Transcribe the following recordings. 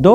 2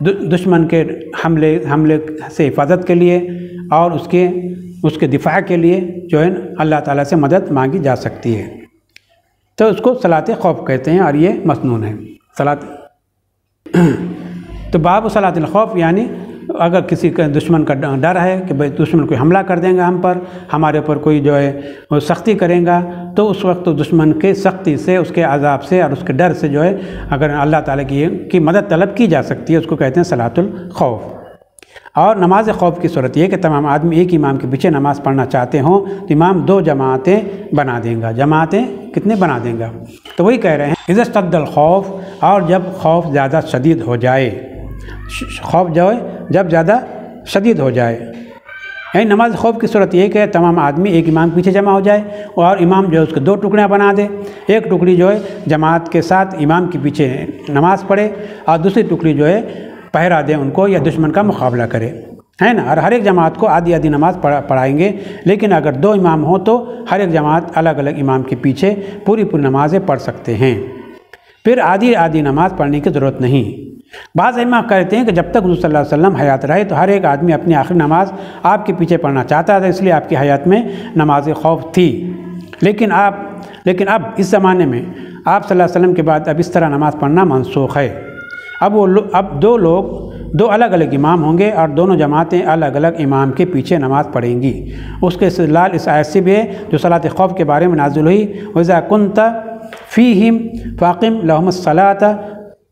دشمن کے حملے سے حفاظت کے لیے اور اس کے دفاع کے لیے جو ہے اللہ تعالیٰ سے مدد مانگی جا سکتی ہے۔ تو اس کو صلاۃ خوف کہتے ہیں اور یہ مسنون ہے تو باب صلاۃ الخوف، یعنی اگر کسی کا دشمن کا ڈر ہے کہ بھئی دشمن کوئی حملہ کر دیں گا ہم پر، ہمارے اوپر کوئی جو ہے وہ سختی کریں گا، تو اس وقت دشمن کے سختی سے، اس کے عذاب سے اور اس کے ڈر سے جو ہے اگر اللہ تعالیٰ کی مدد طلب کی جا سکتی ہے، اس کو کہتے ہیں صلاۃ الخوف۔ اور نماز خوف کی صورت یہ کہ تمام آدمی ایک امام کے پیچھے نماز پڑھنا چاہتے ہوں تو امام 2 جماعتیں بنا دیں گا۔ جماعتیں کتنے بنا دیں گا؟ تو وہی کہہ رہے ہیں اذا اشتد الخوف، اور جب خوف زیادہ شدید ہو جائے، خوف جو ہے جب زیادہ شدید ہو جائے، یعنی نماز خوف کی صورت یہ کہ تمام آدمی ایک امام کے پیچھے جمع ہو جائے اور امام جو ہے اس کے 2 ٹکڑیاں بنا دے، ایک ٹکڑی جو ہے جماعت کے ساتھ امام کے پیچھے نماز پڑھے اور دوسری ٹکڑی جو ہے پہرا دے ان کو یا دشمن کا مقابلہ کرے، ہے نا، اور ہر ایک جماعت کو آدھی آدھی نماز پڑھائیں گے، لیکن اگر 2 امام ہوں تو ہر ایک جماعت الگ الگ امام کے پیچھے پوری نمازیں پڑھ سکتے ہیں، پھر آدھی آدھی نماز پڑھنے کی ضرورت نہیں۔ بعض ائمہ کہتے ہیں کہ جب تک حضور صلی اللہ علیہ وسلم حیات رہے تو ہر ایک آدمی اپنی آخری نماز آپ کے پیچھے پڑھنا چاہتا تھا، اس لیے آپ کی حیات میں نماز خوف تھی، لیکن اب اس زمانے میں آپ صلی اللہ علیہ وسلم کے بعد اب اس طرح نماز پڑھنا منسوخ ہے۔ اب 2 الگ الگ امام ہوں گے اور دونوں جماعتیں الگ الگ امام کے پیچھے نماز پڑھیں گی۔ اس کے استدلال اس آیت سے بھی ہے جو صلاۃ خوف کے بارے میں نازل ہوئی، وَإِذَا كُنْتَ فِيهِمْ فَأَقِمْ لَهُمُ الصَّلَاةَ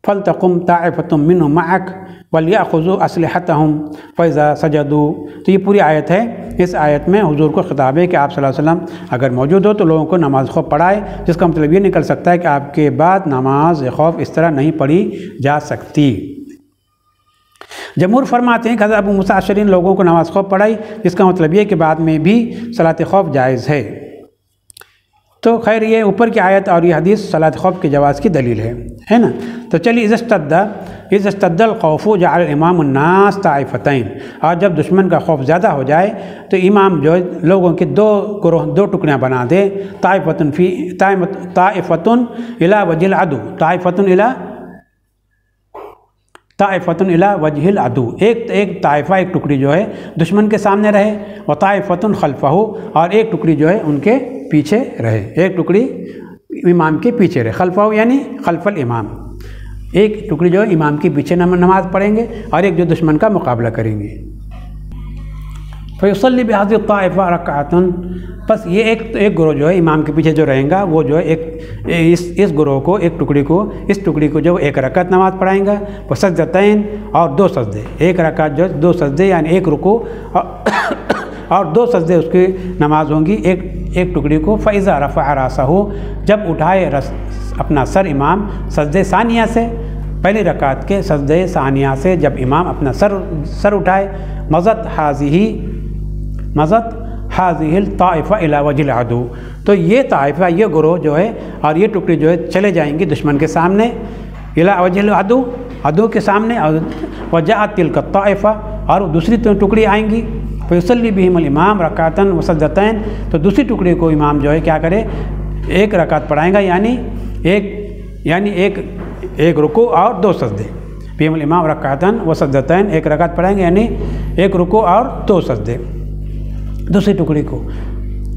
فَلْتَقُمْ طَائِفَةٌ مِّنْهُمْ مَعَكَ وَلْيَأْخُذُوا أَسْلِحَتَهُمْ فَإِذَا سَجَدُوا۔ تو یہ پوری آیت ہے، اس آیت میں حضور کو خطاب ہے کہ آپ صلی اللہ علیہ وسلم اگر موجود ہو تو لوگوں کو نماز خوف پڑھائے، جس کا مطلب یہ نکل سکتا ہے کہ آپ کے بعد نماز خوف اس طرح نہیں پڑھی جا سکتی۔ جمہور فرماتے ہیں کہ حضرت ابو موسیٰ اشعری لوگوں کو نماز خوف پڑھائی، جس کا مطلب یہ کہ بعد میں بھی صلاۃ خوف جائز ہے۔ تو خیر یہ اوپر کی آیت اور یہ حدیث صلاۃ خوف کے جواز کی دلیل ہے نا۔ تو چلیے اذا اشتد الخوف جعل الامام الناس طائفتین، اور جب دشمن کا خوف زیادہ ہو جائے تو امام جو لوگوں کے 2 ٹکڑیاں بنا دے، طائفتٌ الی وجہ العدو، طائفتٌ الی وجہ العدو، ایک طائفہ ایک ٹکڑی جو ہے دشمن کے سامنے رہے، وطائفتٌ خلفہ، اور ایک ٹکڑی جو ہے ان کے پیچھے رہے، ایک ٹکڑی امام کے پیچھے رہے، خلفہ یعنی خلف الامام، ایک ٹکڑی جو ہے امام کے پیچھے نماز پڑھیں گے اور ایک جو دشمن کا مقابلہ کریں گے۔ فیصلی بہذه الطائفہ رکعۃ، بس یہ ایک گروہ جو ہے امام کے پیچھے جو رہیں گا وہ جو ہے اس گروہ کو اس ٹکڑی کو جو 1 رکعت نماز پڑھائیں گا، وہ سجدتین اور 2 سجدے، 1 رکعت جو 2 سجدے یعنی 1 رکوع اور 2 سجدے اس کی نماز ہوں گی ایک ٹکڑی کو۔ فَإِذَا رَفَعَ رَأْسَهُ، جب اٹھائے اپنا سر امام سجدے ثانیہ سے، پہلی رکعت کے سجدے ثانیہ سے جب امام اپنا سر اٹھائے، مضت هذه الطائفہ الی وجہ العدو، تو یہ طائفہ، یہ گروہ جو ہے اور یہ ٹکڑی جو ہے چلے جائیں گی دشمن کے سامنے، الی وجہ العدو، عدو کے سامنے، اور وجاءت تلک الطائفہ، اور دوسری ٹکڑی آئیں گی، فیصلی بہم الامام رکعتن وسجدتین، تو دوسری ٹکڑی کو امام جو ہے کیا کرے، 1 رکعت پڑھائیں گا یعنی ایک رکوع اور 2 سجدے، بہم الامام رکعتن وسجدتین، 1 رکعت پڑھائیں گے یعنی 1 رکوع اور 2 سجدے، دوسری ٹکڑی کو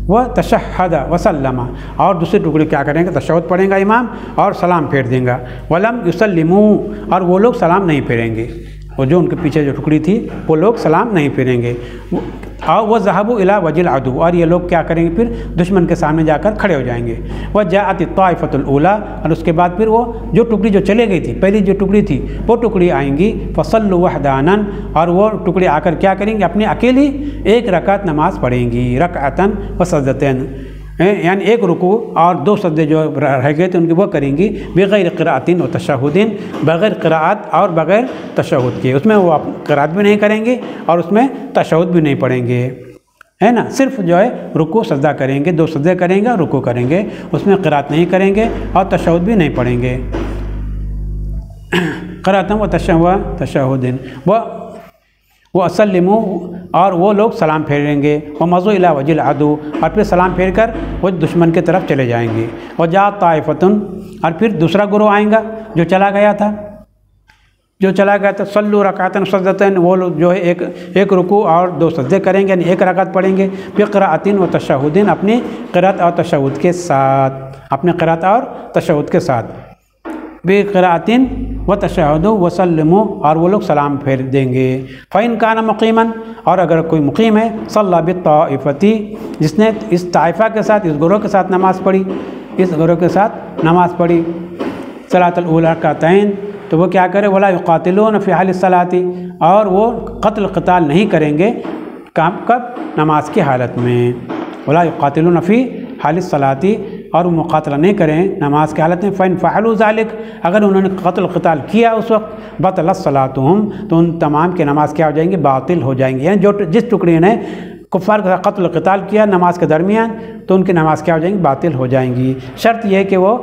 وہ تشہد وسلم، اور دوسری ٹکڑی کیا کریں گے، تشہد پڑھیں گا امام اور سلام پھیر دیں گا، ولم یسلموا، اور وہ لوگ سلام نہیں پھیریں گے، وہ جو ان کے پیچھے جو ٹکڑی تھی وہ لوگ سلام نہیں پھیریں گے، اور وہ ذهبوا الی وجہ العدو، اور یہ لوگ کیا کریں گے، پھر دشمن کے سامنے جا کر کھڑے ہو جائیں گے، وجاءت الطائفۃ الاولی، اور اس کے بعد پھر وہ جو ٹکڑی جو چلے گئی تھی، پہلی جو ٹکڑی تھی وہ ٹکڑی آئیں گی، فصلوا وحدانا، اور وہ ٹکڑی آ کر کیا کریں گے، اپنی اکیلی 1 رکعت نماز پڑھیں گی، رکعتن وسجدتین، یعنی 1 رکوع اور 2 سجدے جو رہ گئے تھے ان کی وہ کریں گی، بغیر قراءۃ و تشہد، بغیر قراءت اور بغیر تشہد کے، اس میں وہ قراءت بھی نہیں کریں گے اور اس میں تشہد بھی نہیں پڑھیں گے، ہے نا، صرف جو ہے رکوع سجدہ کریں گے، 2 سجدے کریں گے اور رکوع کریں گے، اس میں قراءت نہیں کریں گے اور تشہد بھی نہیں پڑھیں گے، قراءۃ و تشہد، وہ اسلموا، اور وہ لوگ سلام پھیریں گے، وہ مضوا الی وجہ العدو، اور پھر سلام پھیر کر وہ دشمن کی طرف چلے جائیں گے، وجاءت طائفتٌ، اور پھر دوسرا گروہ آئیں گا جو چلا گیا تھا، جو چلا گیا تو صلو رکعتن سجدتین، وہ لوگ جو ہے ایک رکوع اور 2 سجدے کریں گے، یعنی 1 رکعت پڑھیں گے، بقراءۃ و تشہدین، اپنی قرات اور تشہد کے ساتھ، اپنے قرات اور تشہد کے ساتھ، بقراءۃ و تشہد وسلموا، اور وہ لوگ سلام پھیر دیں گے۔ فإن کان مقیما، اور اگر کوئی مقیم ہے، صلی بالطائفۃ، جس نے اس طائفہ کے ساتھ، اس گروہ کے ساتھ نماز پڑھی، اس گروہ کے ساتھ نماز پڑھی صلاۃ الاولی رکعتین، تو وہ کیا کرے، ولا یقاتلون فی حال الصلاۃ، اور وہ قتل قتال نہیں کریں گے، کب؟ نماز کی حالت میں، ولا یقاتلون فی حال الصلاۃ، اور وہ مقاتلہ نہیں کریں نماز کی حالت میں۔ فإن فعلوا ذلك، اگر انہوں نے قتل قتال کیا اس وقت، بطلت صلاتهم، تو ان تمام کی نماز کیا ہو جائیں گی؟ باطل ہو جائیں گی، یعنی جس ٹکڑے نے کفار کے ساتھ قتل قتال کیا نماز کے درمیان، تو ان کی نماز کیا ہو جائیں گی؟ باطل ہو جائیں گی۔ شرط یہ ہے کہ وہ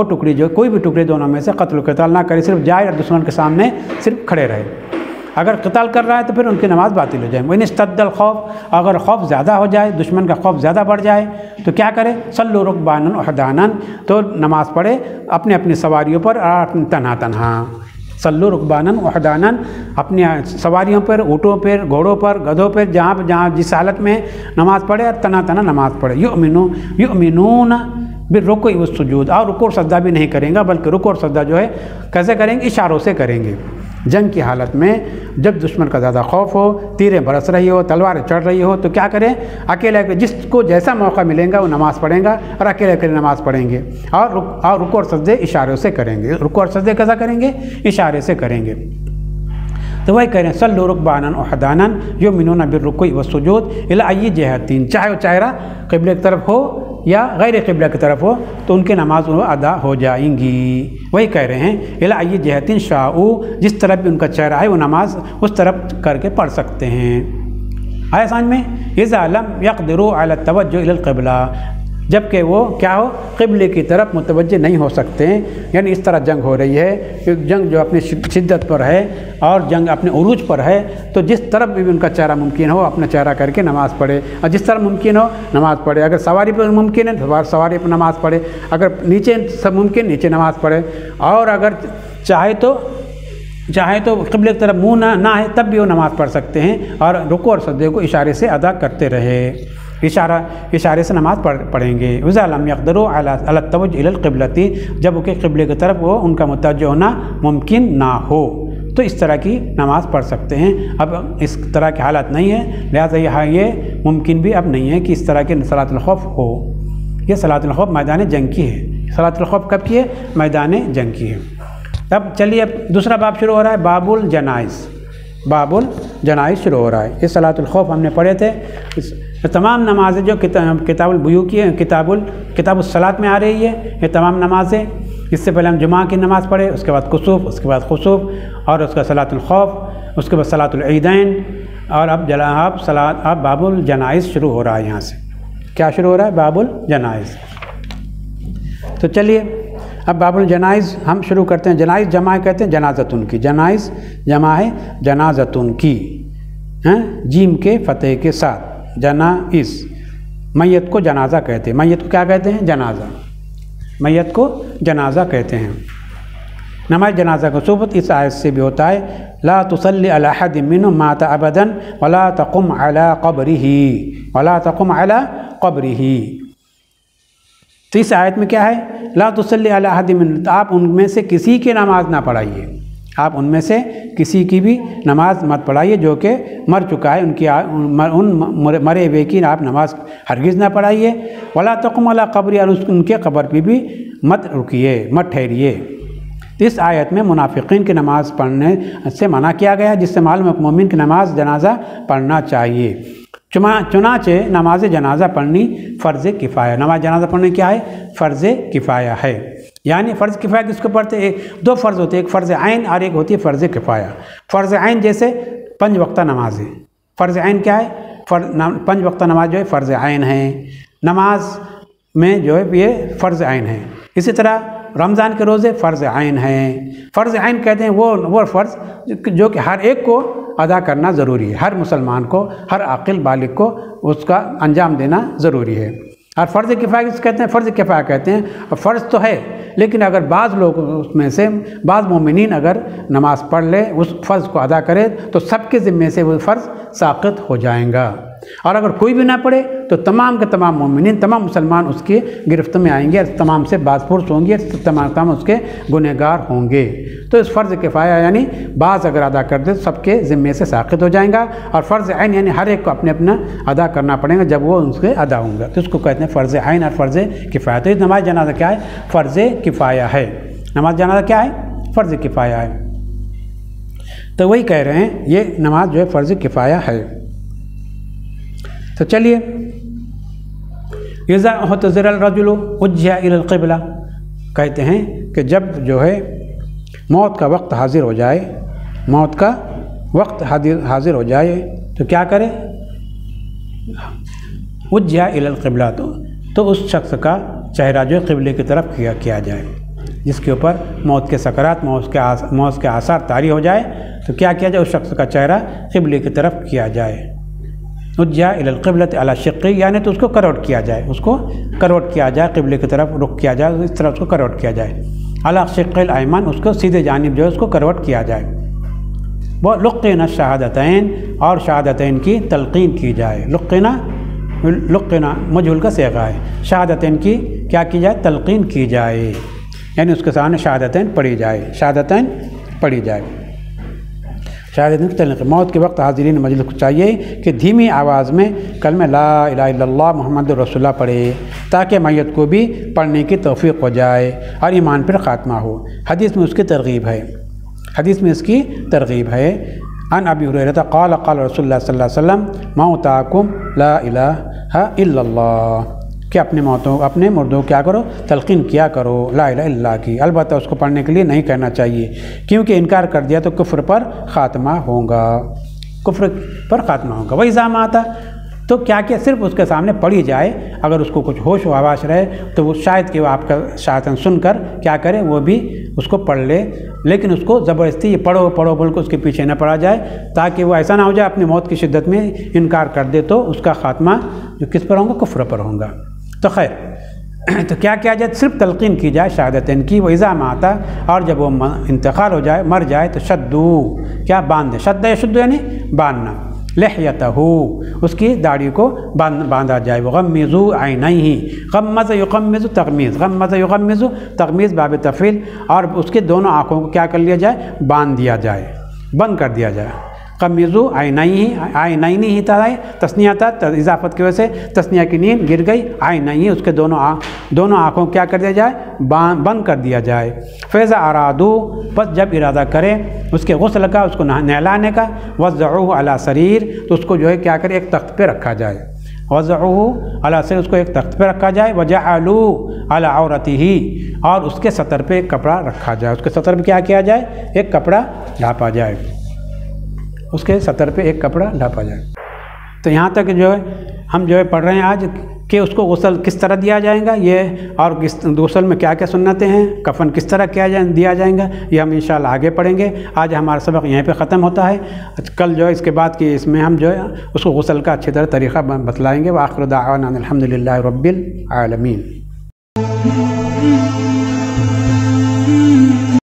ٹکڑی، جو کوئی بھی ٹکڑی دونوں میں سے قتل قتال نہ کرے، صرف جائے اور دشمن کے سامنے صرف کھڑے رہے۔ اگر قتال کر رہا ہے تو پھر ان کی نماز باطل ہو جائے۔ وَإِنِ اشْتَدَّ الْخَوْفُ، اگر خوف زیادہ ہو جائے، دشمن کا خوف زیادہ بڑھ جائے، تو کیا کرے؟ صلوا رکبانا وحدانا، تو نماز پڑھے اپنی اپنی سواریوں پر اور اپنی تنہا۔ صلوا رکبانا وحدانا، اپنی سواریوں پر، اونٹوں پر، گھوڑوں پر، گدھوں پر، جہاں جس حالت میں نماز پڑھے، اور تنہا نماز پڑھے۔ یؤمنون بالرکوع والسجود، اور رکوع اور سجدہ بھی نہیں کریں گے، بلکہ رکوع اور سجدہ جو ہے کیسے کریں گے؟ اشاروں سے کریں گے۔ جنگ کی حالت میں جب دشمن کا زیادہ خوف ہو، تیریں برس رہی ہو، تلواریں چڑھ رہی ہو، تو کیا کریں؟ اکیلے جس کو جیسا موقع ملے گا وہ نماز پڑھیں گا، اور اکیلے نماز پڑھیں گے، اور رکوع اور سجدے اشاروں سے کریں گے۔ رکوع اور سجدے کیسا کریں گے؟ اشارے سے کریں گے۔ تو وہی کہہ رہے ہیں صلوا رکبانا وحدانا یؤمنون بالرکوع والسجود الی ای جہتین، چاہے وہ چہرہ قبلے کی طرف ہو یا غیر قبلہ کی طرف ہو، تو ان کی نماز ادا ہو جائیں گی۔ وہی کہہ رہے ہیں الی ای جہتین شاؤ، جس طرف بھی ان کا چہرہ ہے وہ نماز اس طرف کر کے پڑھ سکتے ہیں۔ آیا سمجھ میں؟ اذا لم یقدروا علی التوجہ الی القبلہ، جبکہ وہ کیا ہو؟ قبلے کی طرف متوجہ نہیں ہو سکتے ہیں، یعنی اس طرح جنگ ہو رہی ہے، جنگ جو اپنی شدت پر ہے اور جنگ اپنے عروج پر ہے، تو جس طرف بھی ان کا چہرہ ممکن ہو اپنا چہرہ کر کے نماز پڑھے، اور جس طرح ممکن ہو نماز پڑھے۔ اگر سواری پر ممکن ہے تو سواری پر نماز پڑھے، اگر نیچے سب ممکن نیچے نماز پڑھے، اور اگر چاہے تو قبلے کی طرف منہ نہ ہے تب بھی وہ نماز پڑھ سکتے ہیں، اور رکوع اور سجدے کو اشارے سے ادا کرتے رہے، اشارے سے نماز پڑھیں گے۔ وَإِذَا لَمْ يَقْدِرُوا عَلَى التَّوَجُّهِ إِلَى الْقِبْلَةِ، جب کہ قبلے کی طرف وہ ان کا متوجہ ہونا ممکن نہ ہو، تو اس طرح کی نماز پڑھ سکتے ہیں۔ اب اس طرح کی حالت نہیں ہے، لہٰذا یہ ممکن بھی اب نہیں ہے کہ اس طرح کی صلاۃ الخوف ہو۔ یہ صلاۃ الخوف میدان جنگ کی ہے۔ صلاۃ الخوف کب کی ہے؟ میدان جنگ کی ہے۔ اب چلیے اب دوسرا باب شروع ہو رہا ہے، باب الجنائز۔ باب الجنائز شروع ہو رہا ہے۔ یہ صلاۃ الخوف ہم نے پڑھے تھے۔ تمام نمازیں جو کتاب البیوع کی کتاب الصلاۃ میں آ رہی ہے، یہ تمام نمازیں، اس سے پہلے ہم جمعہ کی نماز پڑھے، اس کے بعد کسوف، اس کے بعد خسوف، اور اس کا صلاۃ الخوف، اس کے بعد صلاۃ العیدین، اور اب باب الجنائز شروع ہو رہا ہے۔ یہاں سے کیا شروع ہو رہا ہے؟ باب الجنائز۔ تو چلیے اب باب الجنائز ہم شروع کرتے ہیں۔ جنائز جمع کہتے ہیں جنازتن کی، جنائز جمع ہے جنازتن کی، جیم کے فتح کے ساتھ، جنائز۔ میت کو جنازہ کہتے ہیں، میت کو کیا کہتے ہیں؟ جنازہ، میت کو جنازہ کہتے ہیں۔ نماز جنازہ کا ثبوت اس آیت سے بھی ہوتا ہے، لا تصلی علی احد منهم مات ابدا ولا تقم علی قبره، ولا تقم علی قبره۔ تو اس آیت میں کیا ہے؟ لا تصلی علی احد منهم، آپ ان میں سے کسی کی نماز نہ پڑھائیے، آپ ان میں سے کسی کی بھی نماز مت پڑھائیے جو کہ مر چکا ہے، ان مرے ہوئے کی آپ نماز ہرگز نہ پڑھائیے۔ ولا تقم علی قبری، اور ان کے قبر پہ بھی مت رکیے، مت ٹھہریے۔ اس آیت میں منافقین کی نماز پڑھنے سے منع کیا گیا، جس سے معلوم ہے مومن کی نماز جنازہ پڑھنا چاہیے۔ چنانچہ نماز جنازہ پڑھنی فرض کفایہ، نماز جنازہ پڑھنے کیا ہے؟ فرض کفایہ ہے۔ یعنی فرض کفایہ کس کو پڑھتے ہیں؟ دو فرض ہوتے ہیں، ایک فرض عین اور ایک ہوتی ہے فرض کفایہ۔ فرض عین جیسے 5 وقتہ نمازیں، فرض عین کیا ہے؟ 5 وقتہ نماز جو ہے فرض عین ہے، نماز میں جو ہے یہ فرض عین ہے۔ اسی طرح رمضان کے روزے فرض عین ہیں۔ فرض عین کہتے ہیں وہ فرض جو کہ ہر ایک کو ادا کرنا ضروری ہے، ہر مسلمان کو، ہر عاقل بالغ کو اس کا انجام دینا ضروری ہے۔ اور فرض کفایہ کس کہتے ہیں؟ فرض کفایہ کہتے ہیں اور فرض تو ہے، لیکن اگر بعض لوگ اس میں سے بعض مومنین اگر نماز پڑھ لے، اس فرض کو ادا کرے، تو سب کے ذمے سے وہ فرض ساقط ہو جائیں گا۔ اور اگر کوئی بھی نہ پڑھے تو تمام کے تمام مومنین، تمام مسلمان اس کی گرفت میں آئیں گے، اور تمام سے باز پرس ہوں گے، تمام اس کے گنہگار ہوں گے۔ تو اس فرض کفایہ یعنی بعض اگر ادا کر دے سب کے ذمے سے ساقط ہو جائیں گا، اور فرض عین یعنی ہر ایک کو اپنے اپنا ادا کرنا پڑے گا جب وہ ان سے ادا ہوں گا، تو اس کو کہتے ہیں فرض عین اور فرض کفایہ۔ تو یہ نماز جنازہ کیا ہے؟ فرض کفایہ ہے۔ نماز جنازہ کیا ہے؟ فرض کفایہ ہے۔ تو وہی کہہ رہے ہیں یہ نماز جو ہے فرض کفایہ ہے۔ تو چلیے، اذا احتضر الرجل وجہ الی القبلہ، کہتے ہیں کہ جب جو ہے موت کا وقت حاضر ہو جائے، موت کا وقت حاضر ہو جائے تو کیا کرے؟ وجہ الی القبلہ، تو اس شخص کا چہرہ جو ہے قبلے کی طرف کیا جائے، جس کے اوپر موت کے سکرات، موت کے آثار طاری ہو جائے تو کیا کیا جائے؟ اس شخص کا چہرہ قبلے کی طرف کیا جائے۔ وجہ الی القبلۃ علی شقہ، یعنی تو اس کو کروٹ کیا جائے، اس کو کروٹ کیا جائے، قبلے کی طرف رخ کیا جائے، اس طرح اس کو کروٹ کیا جائے۔ علی شق الایمن، اس کو سیدھے جانب جو ہے اس کو کروٹ کیا جائے۔ وہ لقن الشہادتین، اور شہادتین کی تلقین کی جائے۔ لقنا مجہول کا صیغہ ہے، شہادتین کی کیا کی جائے؟ تلقین کی جائے، یعنی اس کے سامنے شہادتین پڑھی جائے، شہادتین پڑھی جائے۔ شہادتین کی تلقین، موت کے وقت حاضرین مجلس کو چاہیے کہ دھیمی آواز میں کلمہ لا الہ الا اللہ محمد رسول اللہ پڑھے، تاکہ میت کو بھی پڑھنے کی توفیق ہو جائے اور ایمان پر خاتمہ ہو۔ حدیث میں اس کی ترغیب ہے، حدیث میں اس کی ترغیب ہے۔ عن ابی ہریرہ قال قال رسول اللہ صلی اللہ علیہ وسلم موتاکم لا الہ الا اللہ، کہ اپنے مردوں کیا کرو؟ تلقین کیا کرو لا الہ الا اللہ کی، البتہ اس کو پڑھنے کے لیے نہیں کہنا چاہیے، کیونکہ انکار کر دیا تو کفر پر خاتمہ ہوگا، کفر پر خاتمہ ہوگا۔ وَإِذَا مَاتَ، تو کیا صرف اس کے سامنے پڑھی جائے، اگر اس کو کچھ ہوش و حواس رہے تو وہ شاید کہ وہ آپ کا شہادت سن کر کیا کرے، وہ بھی اس کو پڑھ لے، لیکن اس کو زبردستی یہ پڑھو پڑھو بول کے اس کے پیچھے نہ پڑا جائے، تاکہ وہ ایسا نہ ہو جائے اپنی موت کی شدت میں انکار کر دے تو اس کا خاتمہ جو کس پر ہوگا؟ کفر پر ہوگا۔ تو خیر، تو کیا کیا جائے؟ صرف تلقین کی جائے شہادتین کی۔ وَإِذَا مَاتَ، اور جب وہ انتقال ہو جائے، مر جائے تو شدو، کیا باندھ دے، شد یشد یعنی باندھنا، لحیتہ، اس کی داڑھی کو باندھا جائے۔ وغمضوا عینیہ، غمض یغمض تغمیض، غمض یغمض تغمیض باب تفعیل، اور اس کے دونوں آنکھوں کو کیا کر لیا جائے؟ باندھ دیا جائے، بند کر دیا جائے۔ غمضوا عینیہ، عینین ہی تھا، تثنیہ تھا، اضافت کی وجہ سے تثنیہ کی نین گر گئی، عینیہ، اس کے دونوں آنکھوں کیا کر دیا جائے؟ بند کر دیا جائے۔ فیضا ارادو، بس جب ارادہ کرے اس کے غسل کا، اس کو نہلانے کا، وضعوہ علی سریر، تو اس کو جو ہے کیا کرے؟ ایک تخت پہ رکھا جائے، وضعوہ علی سریر، اس کو ایک تخت پہ رکھا جائے، وجعلوا علی عورتہ، اور اس کے سطر پہ ایک کپڑا رکھا جائے، اس کے سطر پہ کیا کیا جائے؟ ایک کپڑا ڈھانپا جائے، اس کے سطر پہ ایک کپڑا ڈھانپا جائے۔ تو یہاں تک جو ہے ہم جو ہے پڑھ رہے ہیں آج کہ اس کو غسل کس طرح دیا جائے گا، یہ اور غسل میں کیا کیا سنتیں ہیں، کفن کس طرح دیا جائے گا، یہ ہم انشاءاللہ آگے پڑھیں گے۔ آج ہمارا سبق یہیں پہ ختم ہوتا ہے، کل جو ہے اس کے بعد کی اس میں ہم جو ہے اس کو غسل کا اچھی طرح طریقہ بتلائیں گے۔ وآخر دعوانا الحمدللہ رب العالمین۔